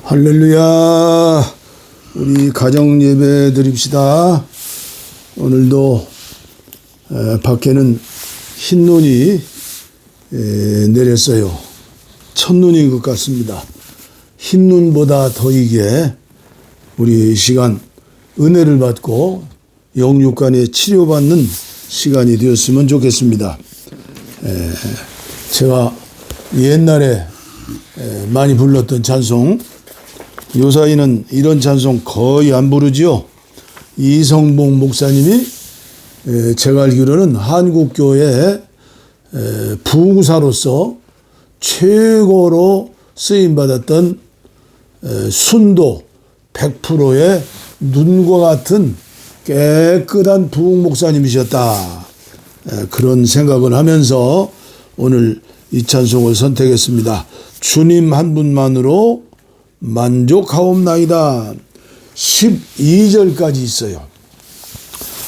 할렐루야. 우리 가정 예배 드립시다. 오늘도 밖에는 흰 눈이 내렸어요. 첫눈인 것 같습니다. 흰 눈보다 더이게 우리 시간 은혜를 받고 영육간에 치료받는 시간이 되었으면 좋겠습니다. 제가 옛날에 많이 불렀던 찬송, 요사이는 이런 찬송 거의 안 부르지요. 이성봉 목사님이 제가 알기로는 한국교회 부흥사로서 최고로 쓰임받았던 순도 100%의 눈과 같은 깨끗한 부흥 목사님이셨다. 그런 생각을 하면서 오늘 이 찬송을 선택했습니다. 주님 한 분만으로 만족하옵나이다. 12절까지 있어요.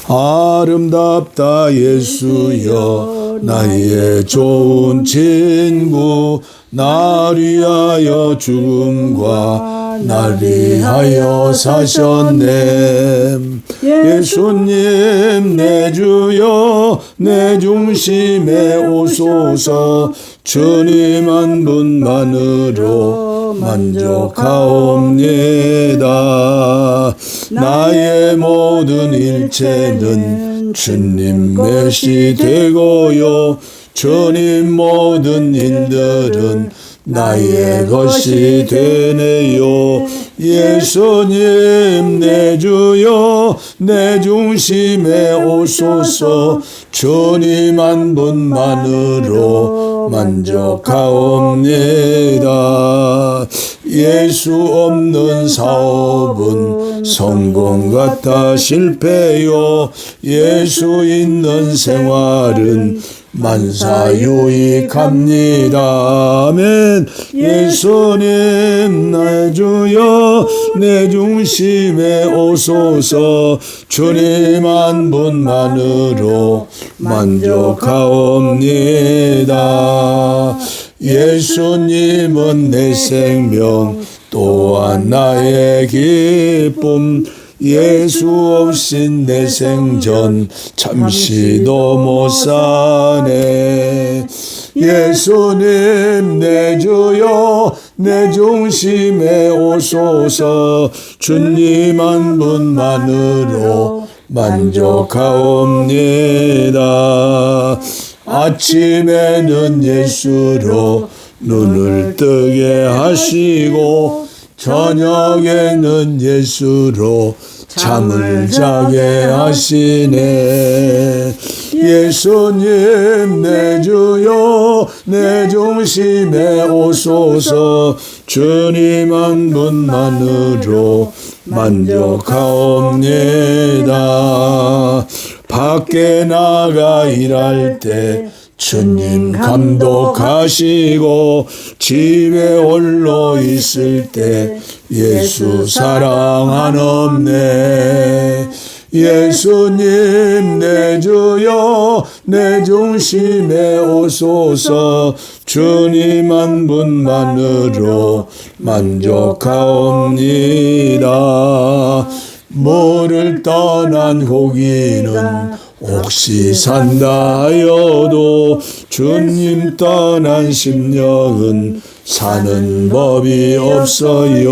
아름답다 예수여 나의 좋은 친구, 날 위하여 죽음과 날 위하여 사셨네. 예수님 내 주여 내 중심에 오소서, 주님 한 분만으로 만족하옵니다. 나의 모든 일체는 주님 것이 되고요, 주님 모든 일들은 나의 것이 되네요. 예수님 내 주여 내 중심에 오소서, 주님 한 분만으로 만족하옵니다. 예수 없는 사업은 성공 같아 실패요, 예수 있는 생활은 만사유익합니다. 아멘. 예수님 내 주여 내 중심에 오소서, 주님 한 분만으로 만족하옵니다. 예수님은 내 생명 또한 나의 기쁨, 예수 없인 내 생전 잠시도 못 사네. 예수님 내 주여 내 중심에 오소서, 주님 한 분만으로 만족하옵니다. 아침에는 예수로 눈을 뜨게 하시고, 저녁에는 예수로 잠을 자게 하시네. 예수님 내 주여 내 중심에 오소서, 주님 한 분만으로 만족하옵니다. 밖에 나가 일할 때 주님 감독하시고, 집에 홀로 있을 때 예수 사랑 안 없네. 예수님 내 주여 내 중심에 오소서, 주님 한 분만으로 만족하옵니다. 모를 떠난 고기는 혹시 산다 하여도, 주님 떠난 심령은 사는 법이 없어요.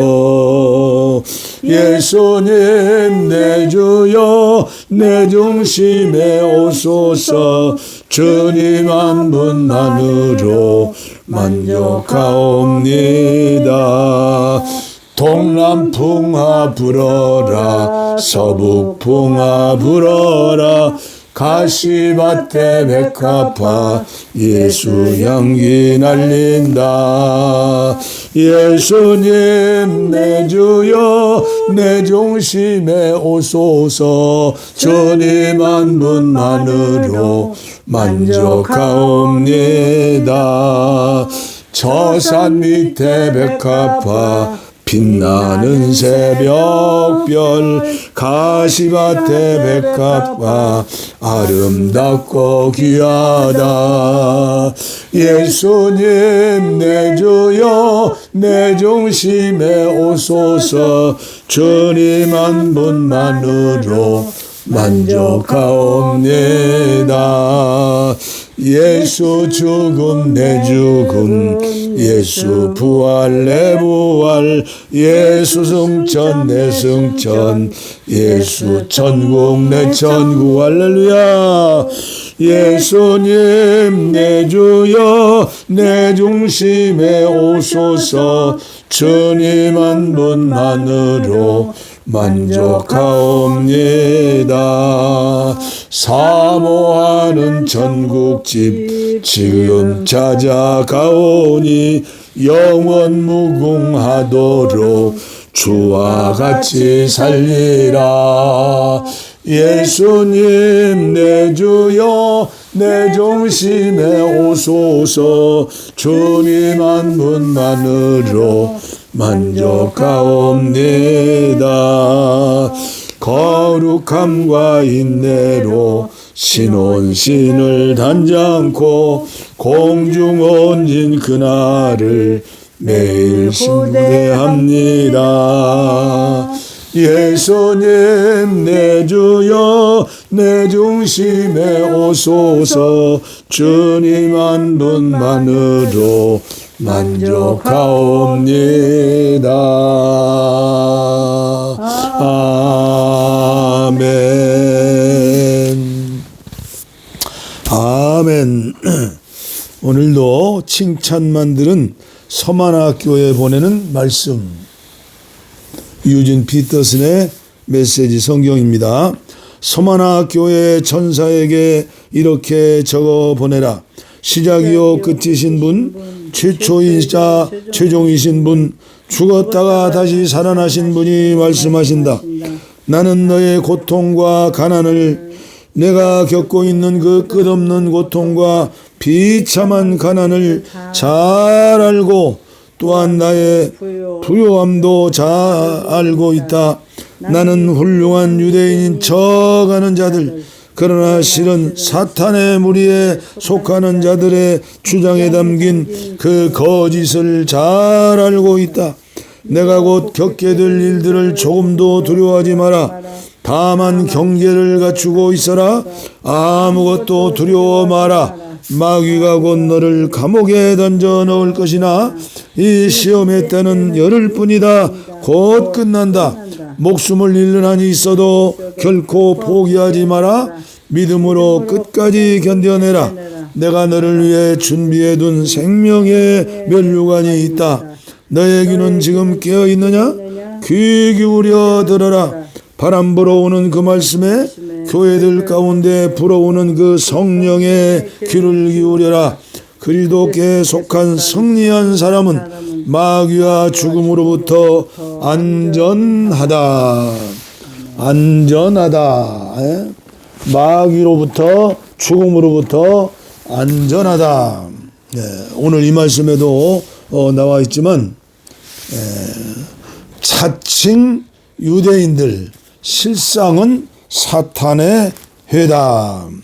예수님 내 주여 내 중심에 오소서, 주님 한 분만으로 만족하옵니다. 동남풍아 불어라 서북풍아 불어라, 가시밭에 백합화 예수 향기 날린다. 예수님 내 주여 내 중심에 오소서, 주님 한 분만으로 만족하옵니다. 저 산 밑에 백합화 빛나는 새벽별 가시밭의 백합과 아름답고 귀하다. 예수님 내 주여 내 중심에 오소서. 주님 한 분만으로 만족하옵니다. 예수 죽음 내 죽음, 예수 부활 내 부활, 예수 승천 내 승천, 예수 천국 내 천국. 할렐루야. 예수님 내 주여 내 중심에 오소서. 주님 한 분만으로 만족하옵니다. 사모하는 전국집 지금 찾아가오니 영원 무궁하도록 주와 같이 살리라. 예수님 내 주여 내 중심에 오소서. 주님 한 분만으로 만족하옵니다. 거룩함과 인내로 신혼신을 단장코 공중 온진 그날을 매일 신뢰합니다. 예수님 내 주여 내 중심에 오소서. 주님 한 분만으로 만족하옵니다. 아멘. 아멘. 오늘도 칭찬만 들은 서만학교에 보내는 말씀, 유진 피터슨의 메시지 성경입니다. 서만학교의 천사에게 이렇게 적어 보내라. 시작이요 끝이신 분, 최초이자 최종이신 분, 죽었다가 다시 살아나신 분이 말씀하신다. 나는 너의 고통과 가난을, 내가 겪고 있는 그 끝없는 고통과 비참한 가난을 잘 알고 또한 나의 부요함도 잘 알고 있다. 나는 훌륭한 유대인인 척하는 자들, 그러나 실은 사탄의 무리에 속하는 자들의 주장에 담긴 그 거짓을 잘 알고 있다. 내가 곧 겪게 될 일들을 조금도 두려워하지 마라. 다만 경계를 갖추고 있어라. 아무것도 두려워 마라. 마귀가 곧 너를 감옥에 던져 넣을 것이나 이 시험의 때는 열흘 뿐이다. 곧 끝난다. 목숨을 잃는 한이 있어도 결코 포기하지 마라. 믿음으로 끝까지 견뎌내라. 내가 너를 위해 준비해둔 생명의 면류관이 있다. 너의 귀는 지금 깨어있느냐? 귀 기울여 들어라. 바람 불어오는 그 말씀에 교회들 가운데 불어오는 그 성령의 귀를 기울여라. 그리스도께 속한 승리한 사람은 마귀와 죽음으로부터 안전하다. 안전하다. 마귀로부터 죽음으로부터 안전하다. 오늘 이 말씀에도 나와 있지만 자칭 유대인들, 실상은 사탄의 회담.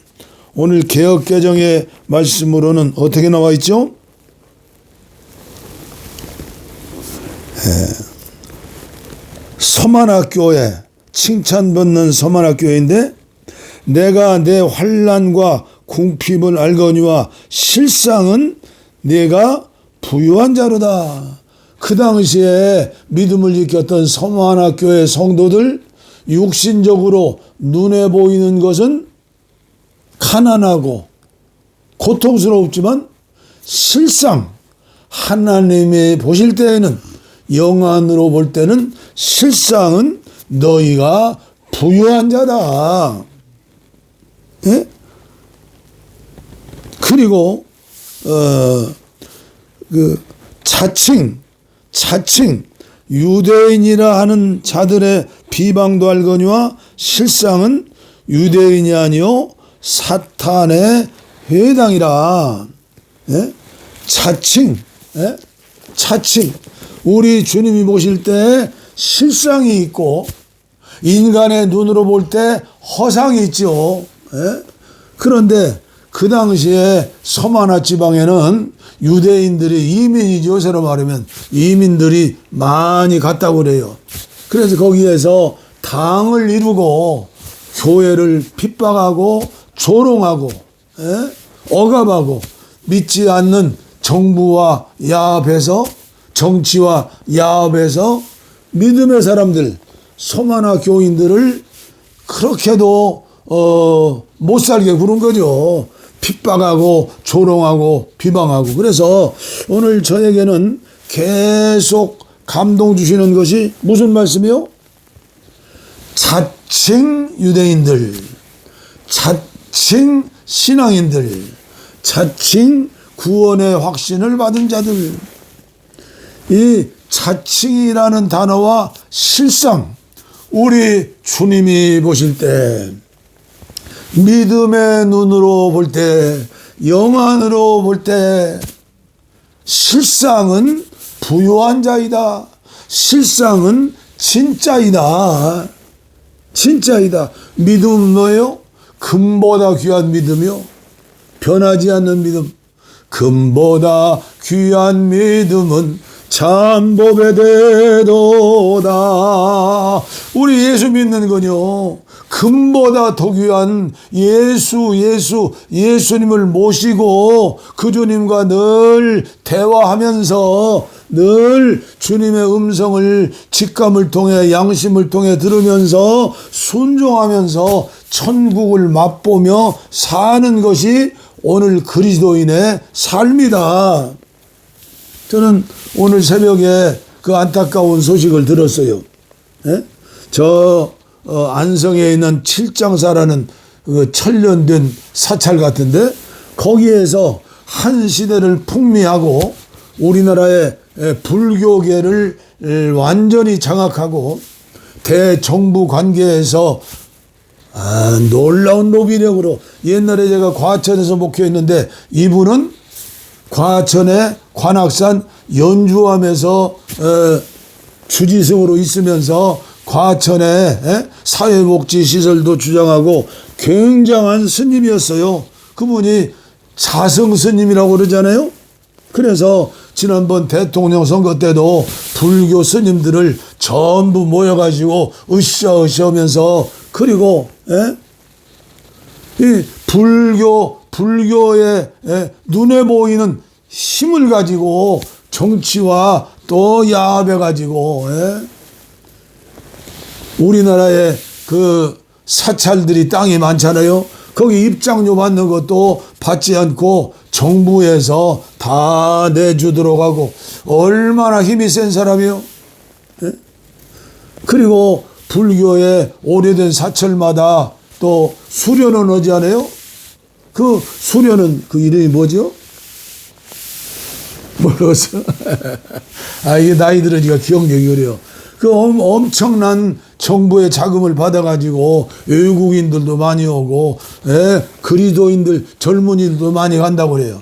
오늘 개역개정의 말씀으로는 어떻게 나와 있죠? 서만학교에, 칭찬받는 서만학교인데, 내가 내 환난과 궁핍을 알거니와 실상은 내가 부유한 자로다. 그 당시에 믿음을 지켰던 서만학교의 성도들, 육신적으로 눈에 보이는 것은 가난하고 고통스럽지만 실상 하나님이 보실 때에는, 영안으로 볼 때는 실상은 너희가 부유한 자다. 예? 그리고 그 자칭 유대인이라 하는 자들의 비방도 알거니와 실상은 유대인이 아니요 사탄의 회당이라. 예? 자칭 우리 주님이 보실 때 실상이 있고 인간의 눈으로 볼 때 허상이 있죠. 예? 그런데 그 당시에 서마나 지방에는 유대인들이 이민이죠. 요새로 말하면 이민들이 많이 갔다고 그래요. 그래서 거기에서 당을 이루고 교회를 핍박하고 조롱하고 억압하고 믿지 않는 정부와 야합해서 정치와 야합해서 믿음의 사람들 서마나 교인들을 그렇게도 못 살게 구는 거죠. 핍박하고 조롱하고 비방하고. 그래서 오늘 저에게는 계속 감동 주시는 것이 무슨 말씀이요? 자칭 유대인들, 자칭 신앙인들, 자칭 구원의 확신을 받은 자들. 이 자칭이라는 단어와 실상, 우리 주님이 보실 때 믿음의 눈으로 볼 때, 영안으로 볼 때 실상은 부요한 자이다. 실상은 진짜이다. 진짜이다. 믿음은 뭐예요? 금보다 귀한 믿음이요. 변하지 않는 믿음. 금보다 귀한 믿음은 참법에 대도다. 우리 예수 믿는 건요, 금보다 더 귀한 예수님을 모시고 그 주님과 늘 대화하면서 늘 주님의 음성을 직감을 통해 양심을 통해 들으면서 순종하면서 천국을 맛보며 사는 것이 오늘 그리스도인의 삶이다. 저는 오늘 새벽에 그 안타까운 소식을 들었어요. 예? 안성에 있는 칠장사라는 그 천년된 사찰 같은데 거기에서 한 시대를 풍미하고 우리나라의 불교계를 완전히 장악하고 대정부 관계에서 놀라운 로비력으로, 옛날에 제가 과천에서 목회했는데 이분은 과천의 관악산 연주함에서 주지승으로 있으면서 과천의 사회복지 시설도 주장하고 굉장한 스님이었어요. 그분이 자성 스님이라고 그러잖아요. 그래서 지난번 대통령 선거 때도 불교 스님들을 전부 모여가지고 으쌰으쌰 하면서, 그리고 이 불교의 눈에 보이는 힘을 가지고 정치와 또 야합해 가지고 우리나라에 그 사찰들이 땅이 많잖아요. 거기 입장료 받는 것도 받지 않고 정부에서 다 내주도록 하고, 얼마나 힘이 센 사람이요. 그리고 불교의 오래된 사찰마다 또 수련원 오지 않아요? 그 수련은 그 이름이 뭐죠? 모르겠어. 이게 나이 들으니까 기억력이 어려요. 그 엄청난 정부의 자금을 받아가지고 외국인들도 많이 오고, 그리스도인들 젊은이들도 많이 간다고 그래요.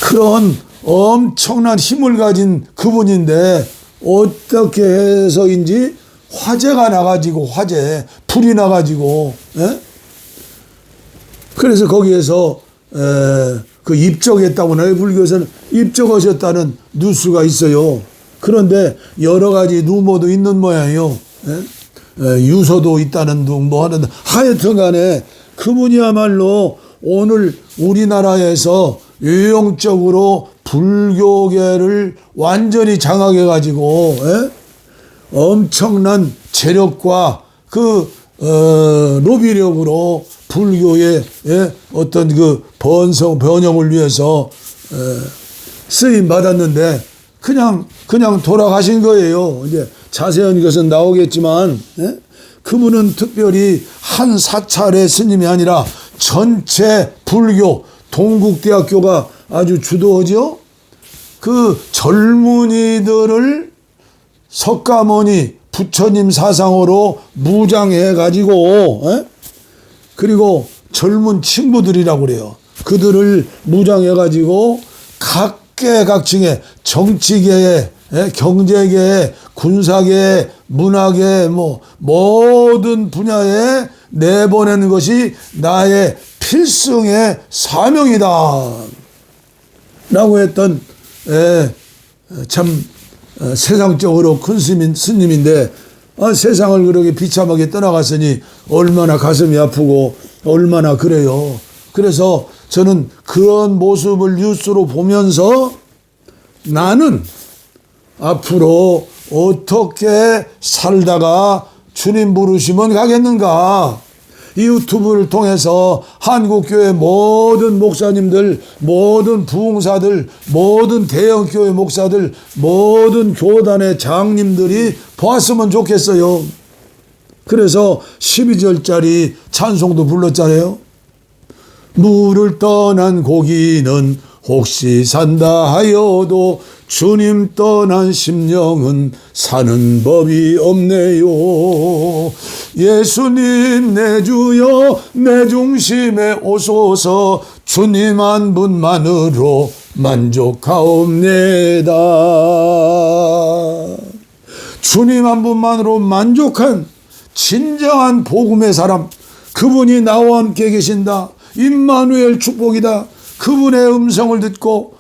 그런 엄청난 힘을 가진 그분인데 어떻게 해서인지 화재가 나가지고, 불이 나가지고, 그래서 거기에서 그 입적했다고 나요. 불교에서는 입적하셨다는 뉴스가 있어요. 그런데 여러 가지 루머도 있는 모양이에요. 유서도 있다는 둥 뭐 하는데, 하여튼 간에 그분이야말로 오늘 우리나라에서 유용적으로 불교계를 완전히 장악해 가지고 엄청난 재력과 그 로비력으로 불교의 어떤 그 번영을 위해서 쓰임 받았는데 그냥 돌아가신 거예요. 이제 자세한 것은 나오겠지만, 그분은 특별히 한 사찰의 스님이 아니라 전체 불교 동국대학교가 아주 주도하죠. 그 젊은이들을 석가모니 부처님 사상으로 무장해 가지고, 그리고 젊은 친구들이라고 그래요. 그들을 무장해 가지고 각 각계각층의 정치계에, 경제계에, 군사계에, 문화계에, 모든 분야에 내보내는 것이 나의 필승의 사명이다 라고 했던 참 세상적으로 큰 스님인데, 세상을 그렇게 비참하게 떠나갔으니 얼마나 가슴이 아프고 얼마나 그래요. 그래서 저는 그런 모습을 뉴스로 보면서 나는 앞으로 어떻게 살다가 주님 부르시면 가겠는가. 이 유튜브를 통해서 한국교회 모든 목사님들, 모든 부흥사들, 모든 대형교회 목사들, 모든 교단의 장님들이 보았으면 좋겠어요. 그래서 12절짜리 찬송도 불렀잖아요. 물을 떠난 고기는 혹시 산다 하여도 주님 떠난 심령은 사는 법이 없네요. 예수님 내 주여 내 중심에 오소서. 주님 한 분만으로 만족하옵니다. 주님 한 분만으로 만족한 진정한 복음의 사람, 그분이 나와 함께 계신다. 임마누엘 축복이다. 그분의 음성을 듣고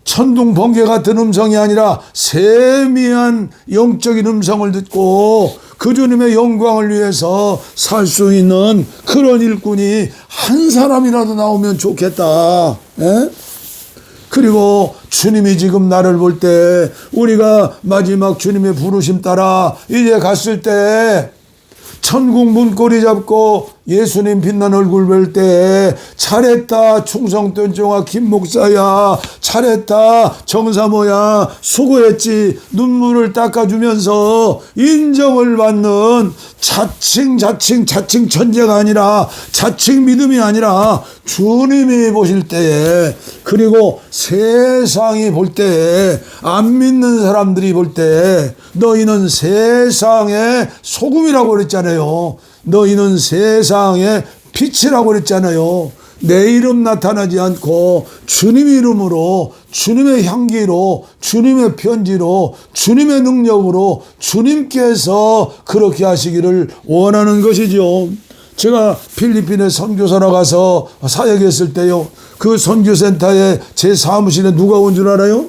천둥 번개 같은 음성이 아니라 세미한 영적인 음성을 듣고 그 주님의 영광을 위해서 살 수 있는 그런 일꾼이 한 사람이라도 나오면 좋겠다. 그리고 주님이 지금 나를 볼 때, 우리가 마지막 주님의 부르심 따라 이제 갔을 때 천국 문고리 잡고 예수님 빛난 얼굴 볼 때 잘했다 충성된종아 김 목사야, 잘했다 정사모야, 수고했지, 눈물을 닦아주면서 인정을 받는 자칭 천재가 아니라, 자칭 믿음이 아니라 주님이 보실 때에, 그리고 세상이 볼 때에, 안 믿는 사람들이 볼 때 너희는 세상의 소금이라고 그랬잖아요. 너희는 세상의 빛이라고 그랬잖아요. 내 이름 나타나지 않고 주님 이름으로, 주님의 향기로, 주님의 편지로, 주님의 능력으로 주님께서 그렇게 하시기를 원하는 것이죠. 제가 필리핀에 선교사로 가서 사역했을 때요, 그 선교센터에 제 사무실에 누가 온 줄 알아요?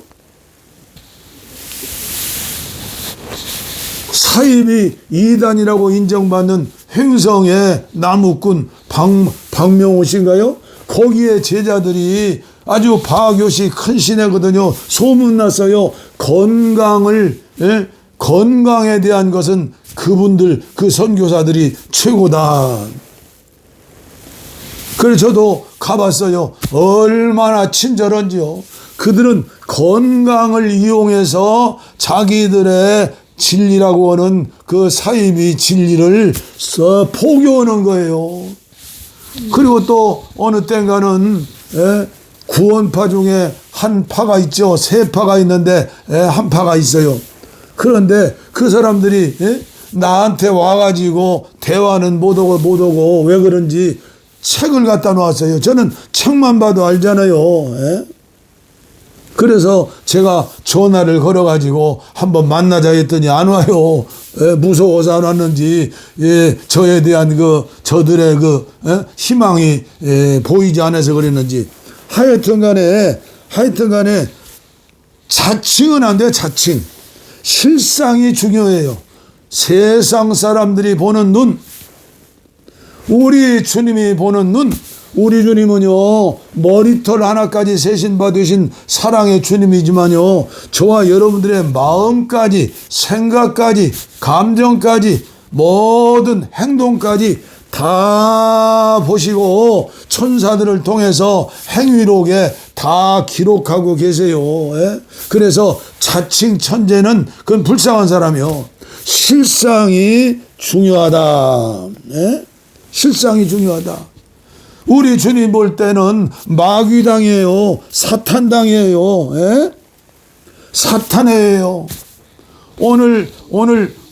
사이비 2단이라고 인정받는 횡성의 나무꾼 박명호 씨인가요? 거기에 제자들이 아주 바교시 큰 시내거든요. 소문났어요. 건강에 대한 것은 그분들, 그 선교사들이 최고다. 그래서 저도 가봤어요. 얼마나 친절한지요. 그들은 건강을 이용해서 자기들의 진리라고 하는 그 사이비 진리를 포교하는 거예요. 그리고 또 어느 때인가는 구원파 중에 한 파가 있죠. 세 파가 있는데 한 파가 있어요. 그런데 그 사람들이 나한테 와가지고 대화는 못하고 왜 그런지 책을 갖다 놓았어요. 저는 책만 봐도 알잖아요. 그래서 제가 전화를 걸어가지고 한번 만나자 했더니 안 와요. 무서워서 안 왔는지, 저에 대한 저들의 희망이 보이지 않아서 그랬는지. 하여튼 간에 자칭은 안 돼요. 자칭. 실상이 중요해요. 세상 사람들이 보는 눈, 우리 주님이 보는 눈. 우리 주님은요, 머리털 하나까지 세신 받으신 사랑의 주님이지만요, 저와 여러분들의 마음까지, 생각까지, 감정까지, 모든 행동까지 다 보시고 천사들을 통해서 행위록에 다 기록하고 계세요. 그래서 자칭 천재는 그건 불쌍한 사람이요. 실상이 중요하다. 실상이 중요하다. 우리 주님 볼 때는 마귀당이에요. 사탄당이에요. 사탄이에요. 오늘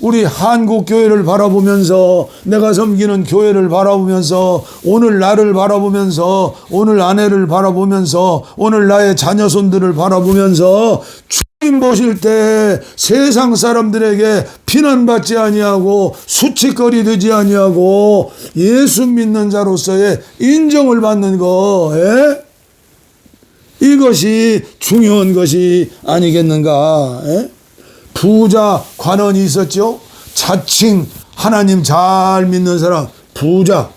우리 한국 교회를 바라보면서, 내가 섬기는 교회를 바라보면서, 오늘 나를 바라보면서, 오늘 아내를 바라보면서, 오늘 나의 자녀손들을 바라보면서 주님 보실 때 세상 사람들에게 비난받지 아니하고 수치거리 되지 아니하고 예수 믿는 자로서의 인정을 받는 거, 이것이 중요한 것이 아니겠는가. 부자 관원이 있었죠. 자칭 하나님 잘 믿는 사람, 부자.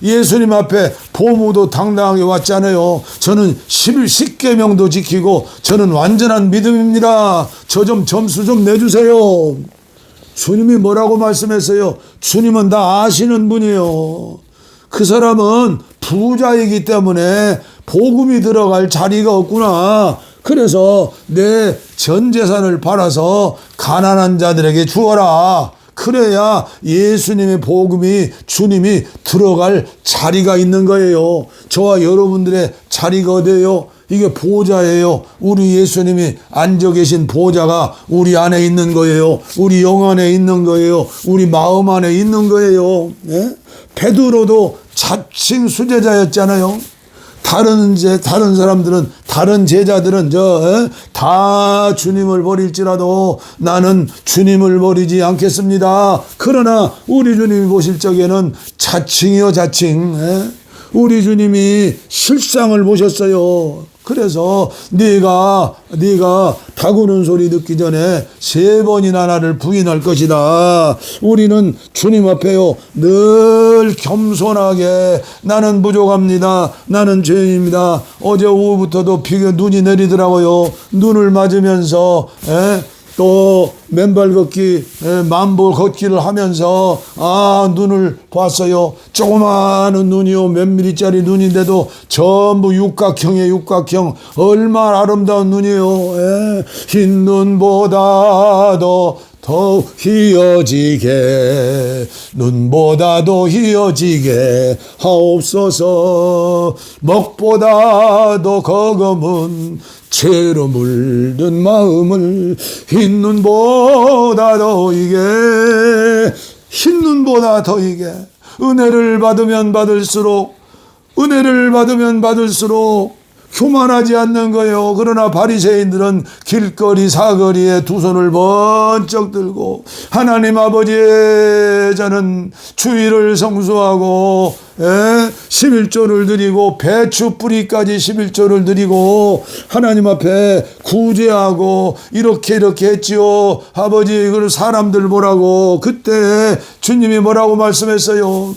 예수님 앞에 보무도 당당하게 왔잖아요. 저는 10계명도 지키고 저는 완전한 믿음입니다. 저 좀 점수 좀 내주세요. 주님이 뭐라고 말씀했어요? 주님은 다 아시는 분이에요. 그 사람은 부자이기 때문에 복음이 들어갈 자리가 없구나. 그래서 내 전 재산을 팔아서 가난한 자들에게 주어라. 그래야 예수님의 복음이, 주님이 들어갈 자리가 있는 거예요. 저와 여러분들의 자리가 어디예요? 이게 보좌예요. 우리 예수님이 앉아 계신 보좌가 우리 안에 있는 거예요. 우리 영 안에 있는 거예요. 우리 마음 안에 있는 거예요. 베드로도 자칭 수제자였잖아요. 다른 사람들은, 다른 제자들은 다 주님을 버릴지라도 나는 주님을 버리지 않겠습니다. 그러나 우리 주님이 보실 적에는 자칭이요, 자칭. 우리 주님이 실상을 보셨어요. 그래서 네가 다구는 소리 듣기 전에 3번이나 나를 부인할 것이다. 우리는 주님 앞에요, 늘 겸손하게 나는 부족합니다. 나는 죄인입니다. 어제 오후부터도 눈이 내리더라고요. 눈을 맞으면서 또 맨발 걷기, 만보 걷기를 하면서 눈을 봤어요. 조그마한 눈이요, 몇 미리짜리 눈인데도 전부 육각형. 얼마나 아름다운 눈이에요. 흰 눈보다도 더 희어지게, 눈보다도 희어지게 하옵소서. 먹보다도 거금은 죄로 물든 마음을, 흰 눈보다 더 이게, 흰 눈보다 더 이게, 은혜를 받으면 받을수록 교만하지 않는 거예요. 그러나 바리새인들은 길거리 사거리에 두 손을 번쩍 들고 하나님 아버지, 저는 주일을 성수하고 11조를 드리고 배추 뿌리까지 11조를 드리고 하나님 앞에 구제하고 이렇게 했지요. 아버지, 이걸 사람들 보라고. 그때 주님이 뭐라고 말씀했어요?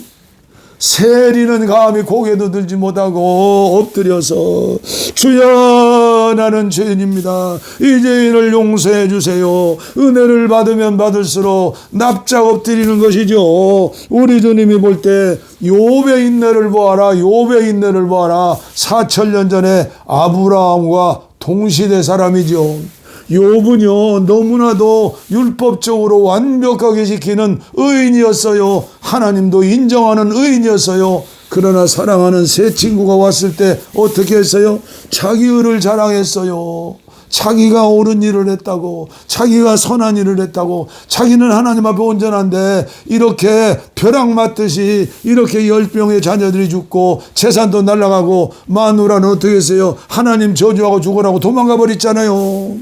세리는 감히 고개도 들지 못하고 엎드려서 주여, 나는 죄인입니다. 이 죄인을 용서해 주세요. 은혜를 받으면 받을수록 납작 엎드리는 것이죠. 우리 주님이 볼 때 욥의 인내를 보아라. 4,000년 전에 아브라함과 동시대 사람이죠. 욥은요, 너무나도 율법적으로 완벽하게 지키는 의인이었어요. 하나님도 인정하는 의인이었어요. 그러나 사랑하는 새 친구가 왔을 때 어떻게 했어요? 자기 의를 자랑했어요. 자기가 옳은 일을 했다고, 자기가 선한 일을 했다고, 자기는 하나님 앞에 온전한데 이렇게 벼락 맞듯이 이렇게 10명의 자녀들이 죽고 재산도 날아가고, 마누라는 어떻게 했어요? 하나님 저주하고 죽으라고 도망가 버렸잖아요.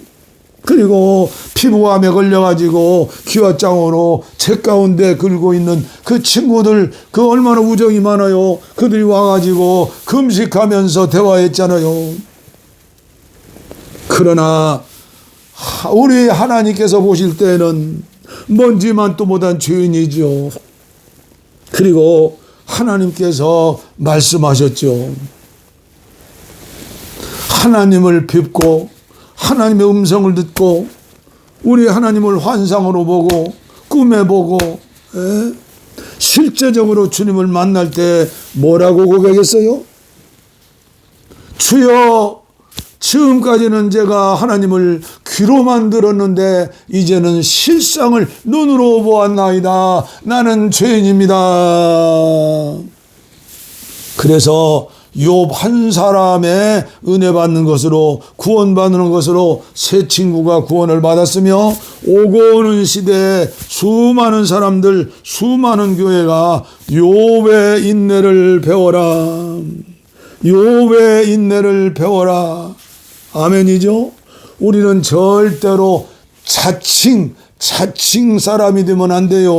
그리고 피부암에 걸려가지고 기와장으로 책 가운데 긁고 있는 그 친구들, 그 얼마나 우정이 많아요. 그들이 와가지고 금식하면서 대화했잖아요. 그러나 우리 하나님께서 보실 때는 먼지만 또 못한 죄인이죠. 그리고 하나님께서 말씀하셨죠. 하나님을 뵙고 하나님의 음성을 듣고 우리 하나님을 환상으로 보고 꿈에 보고 실제적으로 주님을 만날 때 뭐라고 고백했어요? 주여, 지금까지는 제가 하나님을 귀로만 들었는데 이제는 실상을 눈으로 보았나이다. 나는 죄인입니다. 그래서 욥 한 사람의 은혜 받는 것으로, 구원받는 것으로 세 친구가 구원을 받았으며, 오고 오는 시대에 수많은 사람들, 수많은 교회가 욥의 인내를 배워라, 욥의 인내를 배워라. 아멘이죠. 우리는 절대로 자칭 사람이 되면 안 돼요.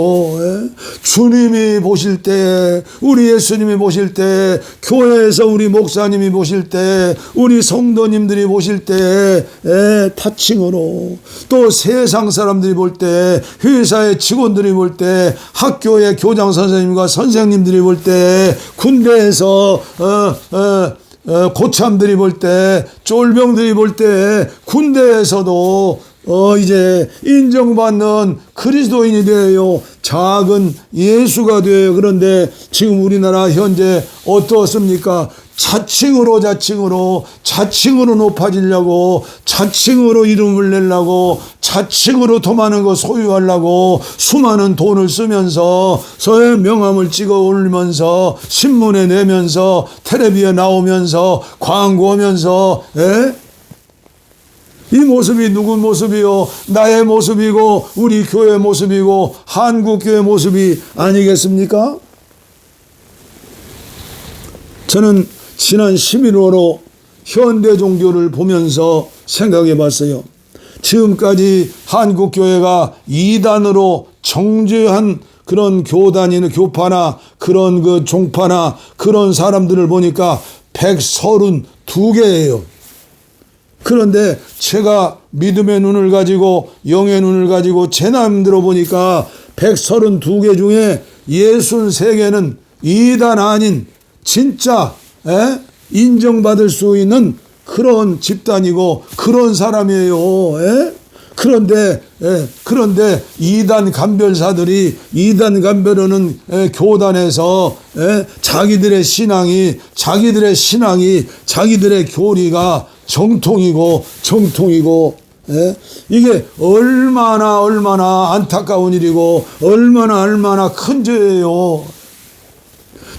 주님이 보실 때, 우리 예수님이 보실 때, 교회에서 우리 목사님이 보실 때, 우리 성도님들이 보실 때 타칭으로, 또 세상 사람들이 볼 때, 회사의 직원들이 볼 때, 학교의 교장 선생님과 선생님들이 볼 때, 군대에서 고참들이 볼 때, 쫄병들이 볼 때, 군대에서도 이제 인정받는 그리스도인이 되어요. 작은 예수가 되어요. 그런데 지금 우리나라 현재 어떻습니까? 자칭으로 높아지려고, 자칭으로 이름을 내려고, 자칭으로 더 많은 거 소유하려고 수많은 돈을 쓰면서 서의 명함을 찍어 올리면서 신문에 내면서 텔레비에 나오면서 광고하면서 이 모습이 누구 모습이요? 나의 모습이고 우리 교회 모습이고 한국교회 모습이 아니겠습니까? 저는 지난 11월로 현대 종교를 보면서 생각해 봤어요. 지금까지 한국교회가 이단으로 정죄한 그런 교파나 그런 그 종파나 그런 사람들을 보니까 132개예요. 그런데 제가 믿음의 눈을 가지고 영의 눈을 가지고 제 나름대로 보니까 132개 중에 63개는 이단 아닌 진짜 인정받을 수 있는 그런 집단이고 그런 사람이에요. 그런데 이단 간별사들이 이단 간별하는 교단에서 자기들의 신앙이 자기들의 교리가 정통이고 이게 얼마나 안타까운 일이고 얼마나 큰 죄예요.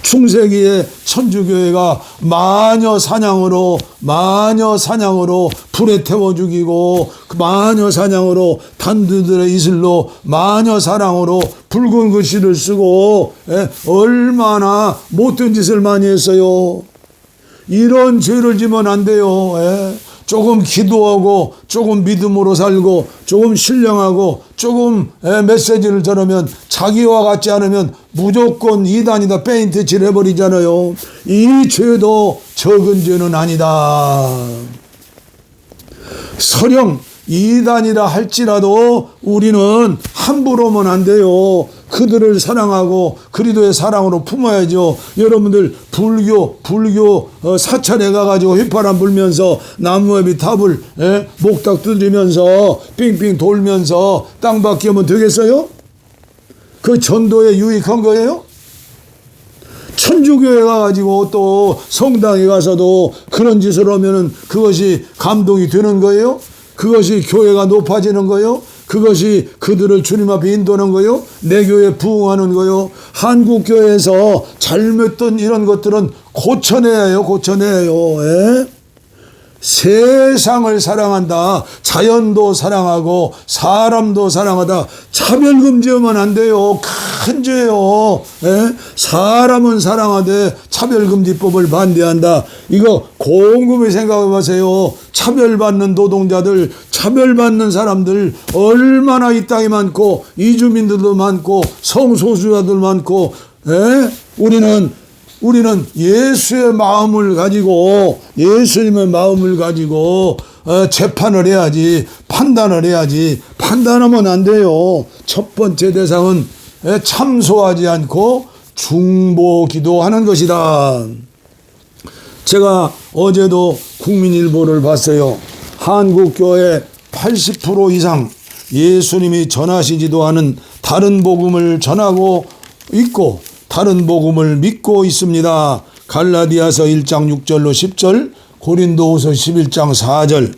충세기에 천주교회가 마녀 사냥으로 불에 태워 죽이고 마녀 사냥으로 단두들의 이슬로 마녀 사랑으로 붉은 글씨를 쓰고 얼마나 못된 짓을 많이 했어요. 이런 죄를 지면 안 돼요. 조금 기도하고 조금 믿음으로 살고 조금 신령하고 조금 메시지를 전하면 자기와 같지 않으면 무조건 이단이다 페인트 칠해버리잖아요. 이 죄도 적은 죄는 아니다. 설령 이단이라 할지라도 우리는 함부로 하면 안 돼요. 그들을 사랑하고 그리스도의 사랑으로 품어야죠. 여러분들 불교 사찰에 가가지고 휘파람 불면서 나무에비 탑을 목탁 두드리면서 빙빙 돌면서 땅밖에 하면 되겠어요? 그 전도에 유익한 거예요? 천주교회 가가지고 또 성당에 가서도 그런 짓을 하면은 그것이 감동이 되는 거예요? 그것이 교회가 높아지는 거예요? 그것이 그들을 주님 앞에 인도하는 거요? 내 교회에 부응하는 거요? 한국교회에서 잘못된 이런 것들은 고쳐내야 해요. 세상을 사랑한다. 자연도 사랑하고 사람도 사랑하다. 차별금지하면 안 돼요. 큰 죄요. 사람은 사랑하되 차별금지법을 반대한다. 이거 곰곰이 생각해 보세요. 차별받는 노동자들, 차별받는 사람들 얼마나 이 땅에 많고 이주민들도 많고 성소수자들 많고 우리는 예수의 마음을 가지고 예수님의 마음을 가지고 재판을 해야지 판단을 해야지 판단하면 안 돼요. 첫 번째 대상은 참소하지 않고 중보기도하는 것이다. 제가 어제도 국민일보를 봤어요. 한국교회 80% 이상 예수님이 전하시지도 않은 다른 복음을 전하고 있고 다른 복음을 믿고 있습니다. 갈라디아서 1장 6절로 10절, 고린도후서 11장 4절.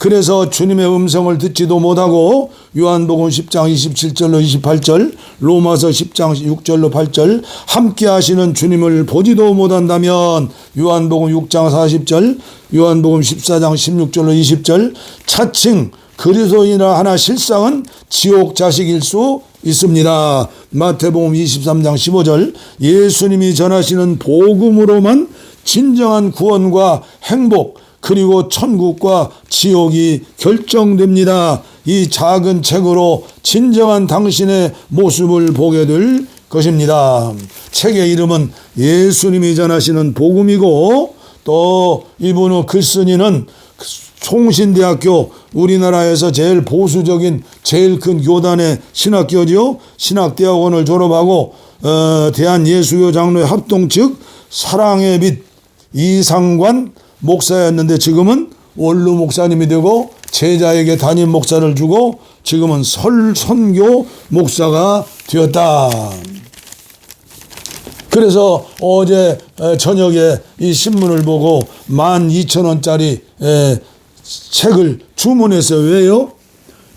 그래서 주님의 음성을 듣지도 못하고 요한복음 10장 27절로 28절, 로마서 10장 6절로 8절 함께 하시는 주님을 보지도 못한다면 요한복음 6장 40절, 요한복음 14장 16절로 20절 차칭 그리스도인이라 하나 실상은 지옥 자식일 수 있습니다. 마태복음 23장 15절 예수님이 전하시는 복음으로만 진정한 구원과 행복 그리고 천국과 지옥이 결정됩니다. 이 작은 책으로 진정한 당신의 모습을 보게 될 것입니다. 책의 이름은 예수님이 전하시는 복음이고 또 이분의 글쓴이는 총신대학교 우리나라에서 제일 보수적인 제일 큰 교단의 신학교죠. 신학대학원을 졸업하고 대한예수교 장로회 합동 측 사랑의 빛 이상관 목사였는데 지금은 원로 목사님이 되고 제자에게 담임 목사를 주고 지금은 선교 목사가 되었다. 그래서 어제 저녁에 이 신문을 보고 12,000원짜리 책을 주문했어요. 왜요?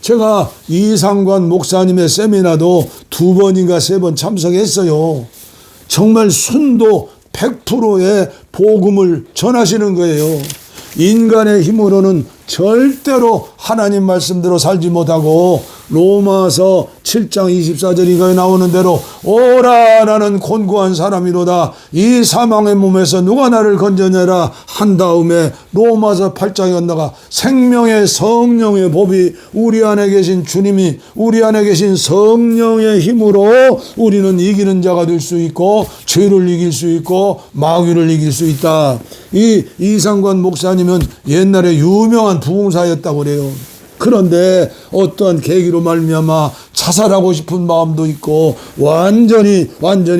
제가 이상관 목사님의 세미나도 2번인가 3번 참석했어요. 정말 순도 100%의 복음을 전하시는 거예요. 인간의 힘으로는 절대로 하나님 말씀대로 살지 못하고 로마서 7장 24절인가에 나오는 대로 오라 나는 곤고한 사람이로다 이 사망의 몸에서 누가 나를 건져내라 한 다음에 로마서 8장에 건너가 생명의 성령의 법이 우리 안에 계신 주님이 우리 안에 계신 성령의 힘으로 우리는 이기는 자가 될 수 있고 죄를 이길 수 있고 마귀를 이길 수 있다. 이 이상관 목사님은 옛날에 유명한 부흥사였다고 그래요. 그런데 어떠한 계기로 말미암아 자살하고 싶은 마음도 있고 완전히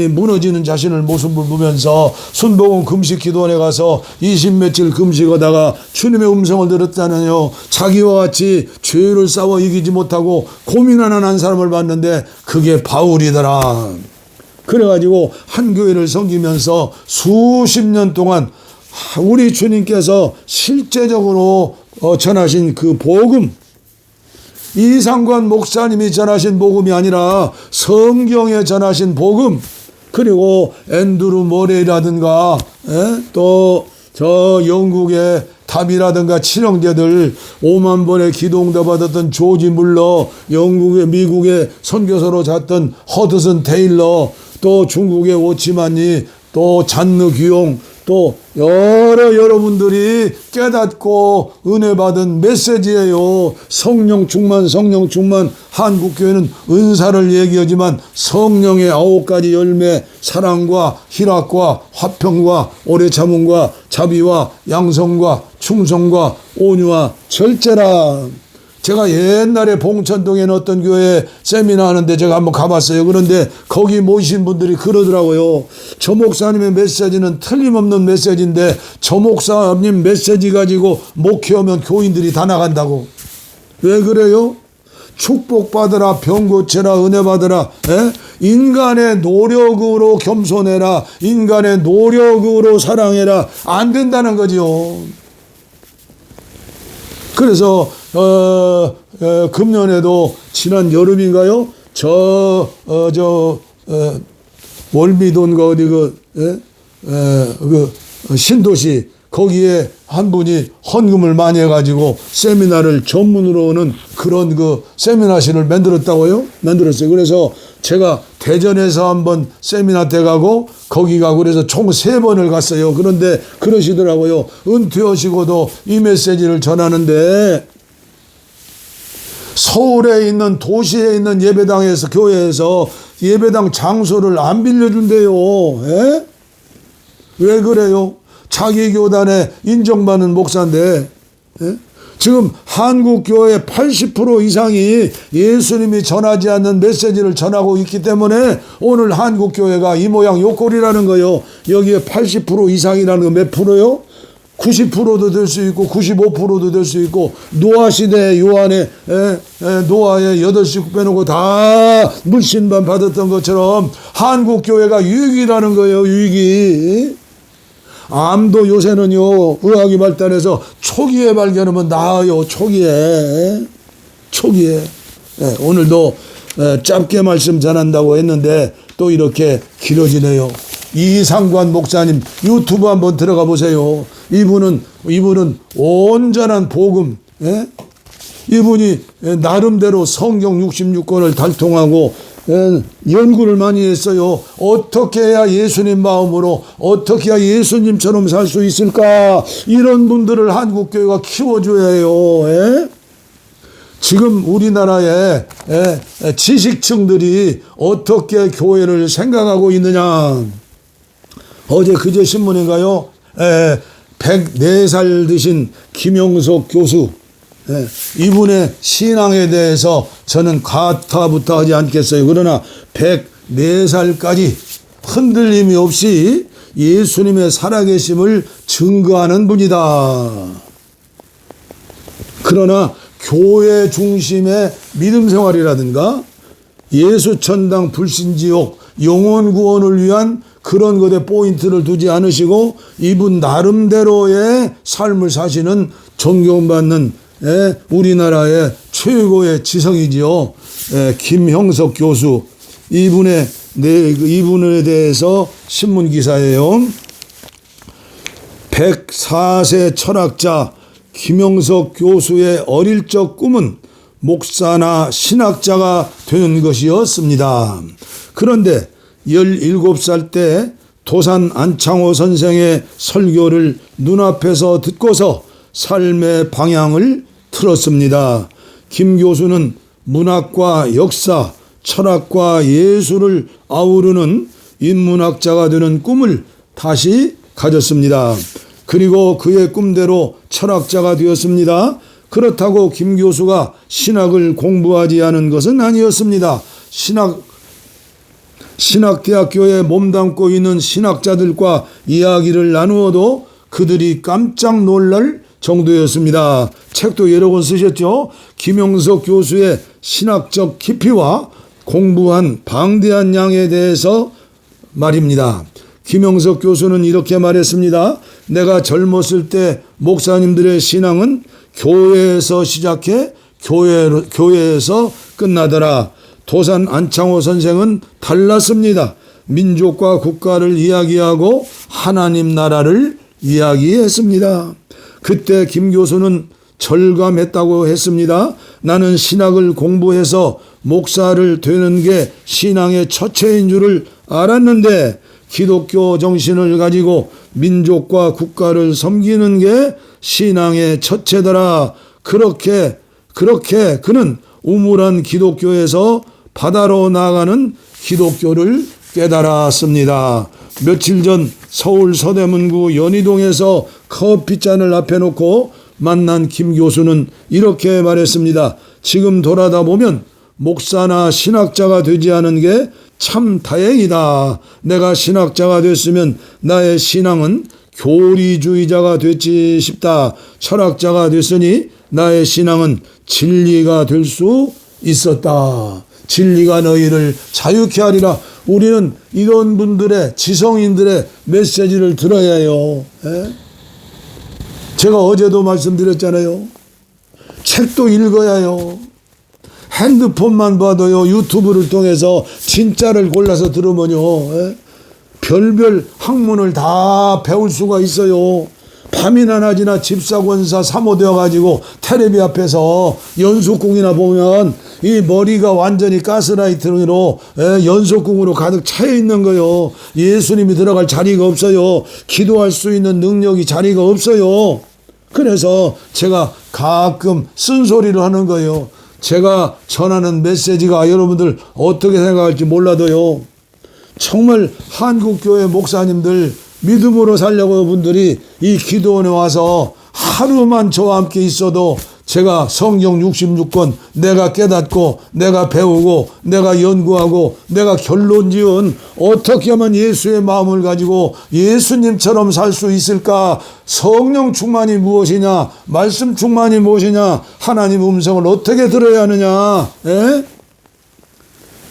무너지는 자신을 모습을 보면서 순복음 금식 기도원에 가서 20며칠 금식하다가 주님의 음성을 들었다는요. 자기와 같이 죄를 싸워 이기지 못하고 고민하는 한 사람을 봤는데 그게 바울이더라. 그래가지고 한 교회를 섬기면서 수십 년 동안 우리 주님께서 실제적으로 전하신 그 복음, 이상관 목사님이 전하신 복음이 아니라 성경에 전하신 복음, 그리고 앤드루 모레이라든가 또 저 영국의 답이라든가 칠형제들 5만 번의 기도응답 받았던 조지 물러, 미국의 선교사로 잤던 허드슨 테일러, 또 중국의 오치만니, 또 잔느 귀용, 또 여러분들이 깨닫고 은혜 받은 메시지예요. 성령 충만 한국교회는 은사를 얘기하지만 성령의 9가지 열매 사랑과 희락과 화평과 오래 참음과 자비와 양성과 충성과 온유와 절제라. 제가 옛날에 봉천동에 어떤 교회 세미나 하는데 제가 한번 가봤어요. 그런데 거기 모이신 분들이 그러더라고요. 저 목사님의 메시지는 틀림없는 메시지인데 저 목사님 메시지 가지고 목회하면 교인들이 다 나간다고. 왜 그래요? 축복받으라, 병 고쳐라, 은혜 받으라. 인간의 노력으로 겸손해라, 인간의 노력으로 사랑해라. 안 된다는 거지요. 그래서 금년에도 지난 여름인가요? 월미도인가 어디 신도시 거기에 한 분이 헌금을 많이 해가지고 세미나를 전문으로 오는 그런 세미나실을 만들었다고요? 만들었어요. 그래서 제가 대전에서 한번 세미나 때 가고 거기 가고 그래서 총 3번을 갔어요. 그런데 그러시더라고요. 은퇴하시고도 이 메시지를 전하는데 서울에 있는 도시에 있는 예배당에서 교회에서 예배당 장소를 안 빌려준대요. 왜 그래요? 자기 교단에 인정받는 목사인데 지금 한국교회 80% 이상이 예수님이 전하지 않는 메시지를 전하고 있기 때문에 오늘 한국교회가 이 모양 요 꼴이라는 거요. 여기에 80% 이상이라는 거 몇 프로요? 90%도 될 수 있고 95%도 될 수 있고 노아시대 요한에 노아의 8식 빼놓고 다 물신만 받았던 것처럼 한국교회가 유익이라는 거예요. 유익이. 암도 요새는요, 의학이 발달해서 초기에 발견하면 나아요. 초기에. 예, 오늘도 짧게 말씀 전한다고 했는데 또 이렇게 길어지네요. 이상관 목사님 유튜브 한번 들어가 보세요. 이분은 온전한 복음, 예? 이분이 나름대로 성경 66권을 달통하고 연구를 많이 했어요. 어떻게 해야 예수님 마음으로, 어떻게 해야 예수님처럼 살 수 있을까? 이런 분들을 한국교회가 키워줘야 해요. 예? 지금 우리나라의 지식층들이 어떻게 교회를 생각하고 있느냐. 어제 그제 신문인가요? 104살 드신 김영석 교수, 이분의 신앙에 대해서 저는 가타부타 하지 않겠어요. 그러나 104살까지 흔들림이 없이 예수님의 살아계심을 증거하는 분이다. 그러나 교회 중심의 믿음 생활이라든가 예수 천당 불신지옥 영혼 구원을 위한 그런 것에 포인트를 두지 않으시고 이분 나름대로의 삶을 사시는 존경받는 우리나라의 최고의 지성이지요. 김형석 교수, 이분에 대해서 신문 기사예요. 104세 철학자 김형석 교수의 어릴 적 꿈은 목사나 신학자가 되는 것이었습니다. 그런데 17살 때 도산 안창호 선생의 설교를 눈앞에서 듣고서 삶의 방향을 틀었습니다. 김 교수는 문학과 역사, 철학과 예술을 아우르는 인문학자가 되는 꿈을 다시 가졌습니다. 그리고 그의 꿈대로 철학자가 되었습니다. 그렇다고 김 교수가 신학을 공부하지 않은 것은 아니었습니다. 신학대학교에 몸담고 있는 신학자들과 이야기를 나누어도 그들이 깜짝 놀랄 정도였습니다. 책도 여러 권 쓰셨죠. 김영석 교수의 신학적 깊이와 공부한 방대한 양에 대해서 말입니다. 김영석 교수는 이렇게 말했습니다. 내가 젊었을 때 목사님들의 신앙은 교회에서 시작해 교회에서 끝나더라. 도산 안창호 선생은 달랐습니다. 민족과 국가를 이야기하고 하나님 나라를 이야기했습니다. 그때 김 교수는 절감했다고 했습니다. 나는 신학을 공부해서 목사를 되는 게 신앙의 첫째인 줄을 알았는데 기독교 정신을 가지고 민족과 국가를 섬기는 게 신앙의 첫째더라. 그렇게 그는 우물한 기독교에서 바다로 나가는 기독교를 깨달았습니다. 며칠 전 서울 서대문구 연희동에서 커피잔을 앞에 놓고 만난 김 교수는 이렇게 말했습니다. 지금 돌아다 보면 목사나 신학자가 되지 않은 게 참 다행이다. 내가 신학자가 됐으면 나의 신앙은 교리주의자가 됐지 싶다. 철학자가 됐으니 나의 신앙은 진리가 될 수 있었다. 진리가 너희를 자유케 하리라. 우리는 이런 분들의 지성인들의 메시지를 들어야 해요. 제가 어제도 말씀드렸잖아요. 책도 읽어야 해요. 핸드폰만 봐도요, 유튜브를 통해서 진짜를 골라서 들으면요, 별별 학문을 다 배울 수가 있어요. 밤이나 낮이나 집사권사 사모되어 가지고 텔레비 앞에서 연속궁이나 보면 이 머리가 완전히 가스라이팅으로 연속궁으로 가득 차여 있는 거요. 예수님이 들어갈 자리가 없어요. 기도할 수 있는 능력이 자리가 없어요. 그래서 제가 가끔 쓴소리를 하는 거예요. 제가 전하는 메시지가 여러분들 어떻게 생각할지 몰라도요, 정말 한국교회 목사님들 믿음으로 살려고 분들이 이 기도원에 와서 하루만 저와 함께 있어도 제가 성경 66권 내가 깨닫고 내가 배우고 내가 연구하고 내가 결론 지은 어떻게 하면 예수의 마음을 가지고 예수님처럼 살 수 있을까? 성령 충만이 무엇이냐? 말씀 충만이 무엇이냐? 하나님 음성을 어떻게 들어야 하느냐?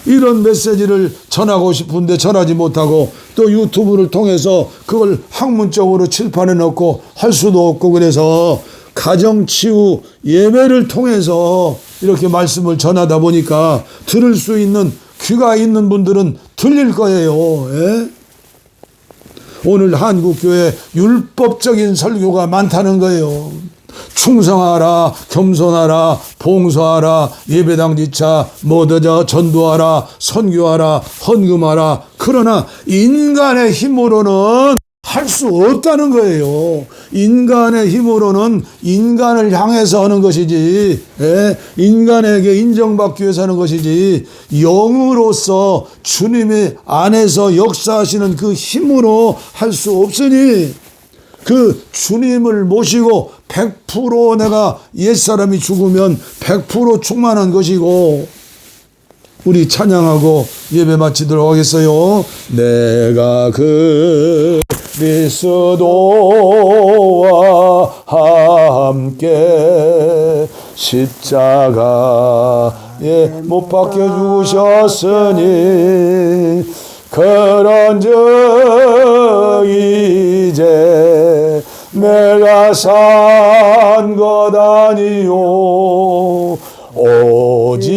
이런 메시지를 전하고 싶은데 전하지 못하고 또 유튜브를 통해서 그걸 학문적으로 칠판에 넣고 할 수도 없고 그래서 가정치유 예배를 통해서 이렇게 말씀을 전하다 보니까 들을 수 있는 귀가 있는 분들은 들릴 거예요. 예? 오늘 한국교회 율법적인 설교가 많다는 거예요. 충성하라, 겸손하라, 봉사하라, 예배당 지차, 전도하라, 선교하라, 헌금하라. 그러나 인간의 힘으로는 할 수 없다는 거예요. 인간의 힘으로는 인간을 향해서 하는 것이지, 인간에게 인정받기 위해서 하는 것이지, 영으로서 주님의 안에서 역사하시는 그 힘으로 할 수 없으니, 그 주님을 모시고 100% 내가 옛사람이 죽으면 100% 충만한 것이고, 우리 찬양하고 예배 마치도록 하겠어요. 내가 그리스도와 함께 십자가에 못 박혀 죽으셨으니 그런즉 이제 내가 산 것 아니요 오직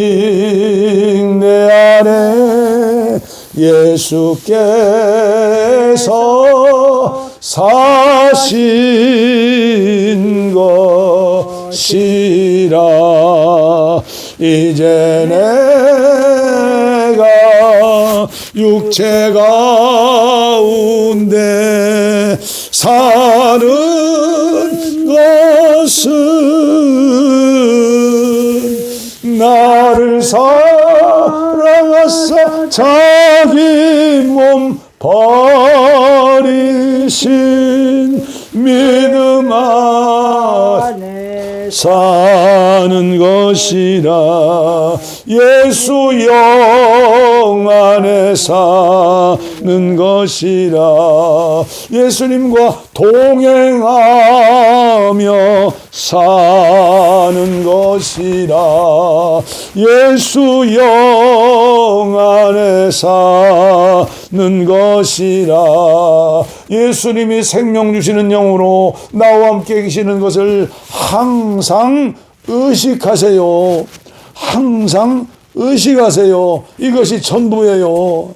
내 안에 예수께서 사신 것이라. 이제 내가 육체 가운데 사는 것은 나를 사랑하사 자기 몸 버리신 믿음 안에 사는 것이라. 예수 영 안에 사는 것이라. 예수님과 동행하며 사는 것이라. 예수 영 안에 사는 것이라. 예수님이 생명 주시는 영으로 나와 함께 계시는 것을 항상 의식하세요. 항상 의식하세요. 이것이 전부예요.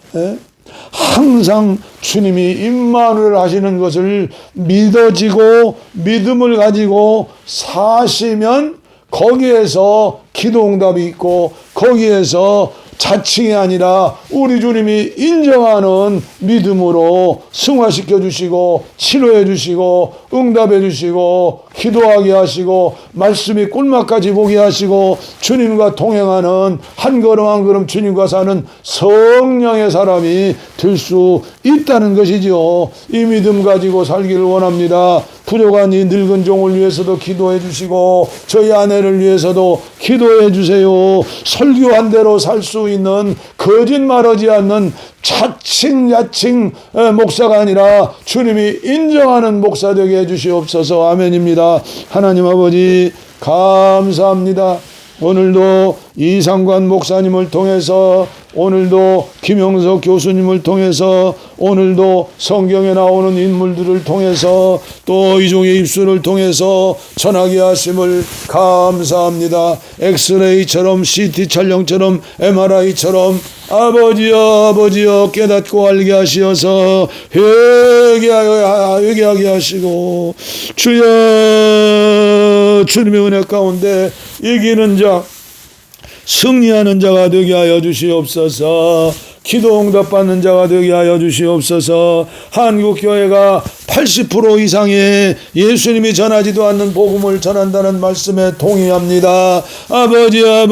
항상 주님이 임마누엘 하시는 것을 믿어지고 믿음을 가지고 사시면 거기에서 기도응답이 있고 거기에서 자칭이 아니라 우리 주님이 인정하는 믿음으로 승화시켜 주시고 치료해 주시고 응답해 주시고 기도하게 하시고 말씀이 꿀맛까지 보게 하시고 주님과 동행하는 한 걸음 한 걸음 주님과 사는 성령의 사람이 될 수 있다는 것이지요. 이 믿음 가지고 살기를 원합니다. 부족한 이 늙은 종을 위해서도 기도해 주시고 저희 아내를 위해서도 기도해 주세요. 설교한 대로 살 수 있는 거짓말하지 않는 자칭 야칭 목사가 아니라 주님이 인정하는 목사 되게 해주시옵소서. 아멘입니다. 하나님 아버지 감사합니다. 오늘도 이상관 목사님을 통해서, 오늘도 김영석 교수님을 통해서, 오늘도 성경에 나오는 인물들을 통해서, 또 이종의 입술을 통해서 전하게 하심을 감사합니다. 엑스레이처럼 CT 촬영처럼 MRI처럼 아버지여 깨닫고 알게 하시어서 회개하게 하시고, 주여 주님의 은혜 가운데 이기는 자 승리하는 자가 되게 하여 주시옵소서. 기도 응답받는 자가 되게 하여 주시옵소서. 한국교회가 80% 이상의 예수님이 전하지도 않는 복음을 전한다는 말씀에 동의합니다. 아버지여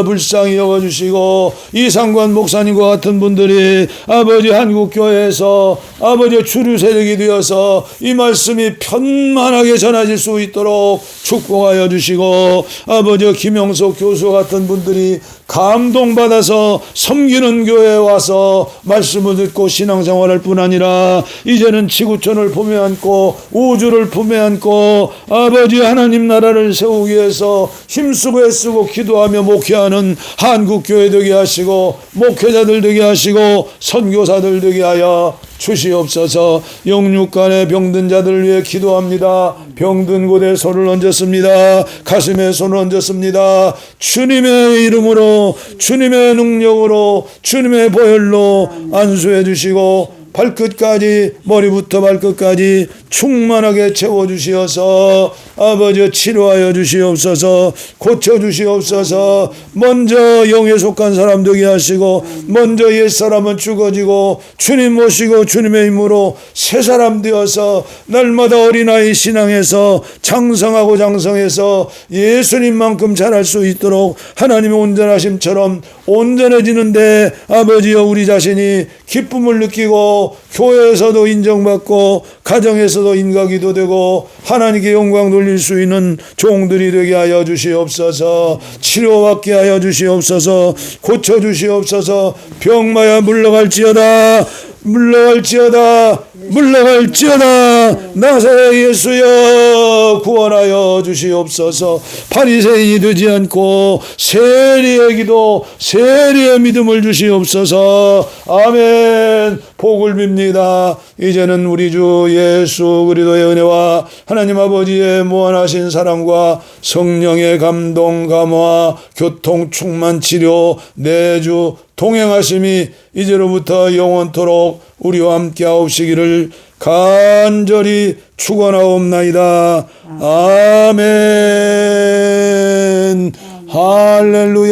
불쌍히 여겨주시고 이상관 목사님과 같은 분들이 아버지 한국교회에서 아버지 주류 세력이 되어서 이 말씀이 편만하게 전해질 수 있도록 축복하여 주시고, 아버지 김영석 교수 같은 분들이 감동받아서 섬기는 교회에 와서 말씀을 듣고 신앙생활할 뿐 아니라 이 이제는 지구촌을 품에 안고 우주를 품에 안고 아버지 하나님 나라를 세우기 위해서 힘쓰고 애쓰고 기도하며 목회하는 한국교회 되게 하시고 목회자들 되게 하시고 선교사들 되게 하여 주시옵소서. 영육간의 병든 자들을 위해 기도합니다. 병든 곳에 손을 얹었습니다. 가슴에 손을 얹었습니다. 주님의 이름으로 주님의 능력으로 주님의 보혈로 안수해 주시고 발끝까지 머리부터 발끝까지 충만하게 채워주시어서 아버지 치료하여 주시옵소서. 고쳐주시옵소서. 먼저 영에 속한 사람 되게 하시고 먼저 옛사람은 죽어지고 주님 모시고 주님의 힘으로 새 사람 되어서 날마다 어린아이 신앙에서 장성하고 장성해서 예수님만큼 잘할 수 있도록 하나님의 온전하심처럼 온전해지는데 아버지여 우리 자신이 기쁨을 느끼고 교회에서도 인정받고 가정에서도 인가기도 되고 하나님께 영광 돌릴 수 있는 종들이 되게 하여 주시옵소서. 치료받게 하여 주시옵소서. 고쳐주시옵소서. 병마야 물러갈지어다 물러갈지어다 물러갈지어다. 나사렛 예수여 구원하여 주시옵소서. 바리새인이 되지 않고 세리의 기도 세리의 믿음을 주시옵소서. 아멘. 복을 빕니다. 이제는 우리 주 예수 그리스도의 은혜와 하나님 아버지의 무한하신 사랑과 성령의 감동 감화 교통 충만 치료 내주 동행하심이 이제로부터 영원토록 우리와 함께 하옵시기를 간절히 축원하옵나이다. 아멘. 할렐루야.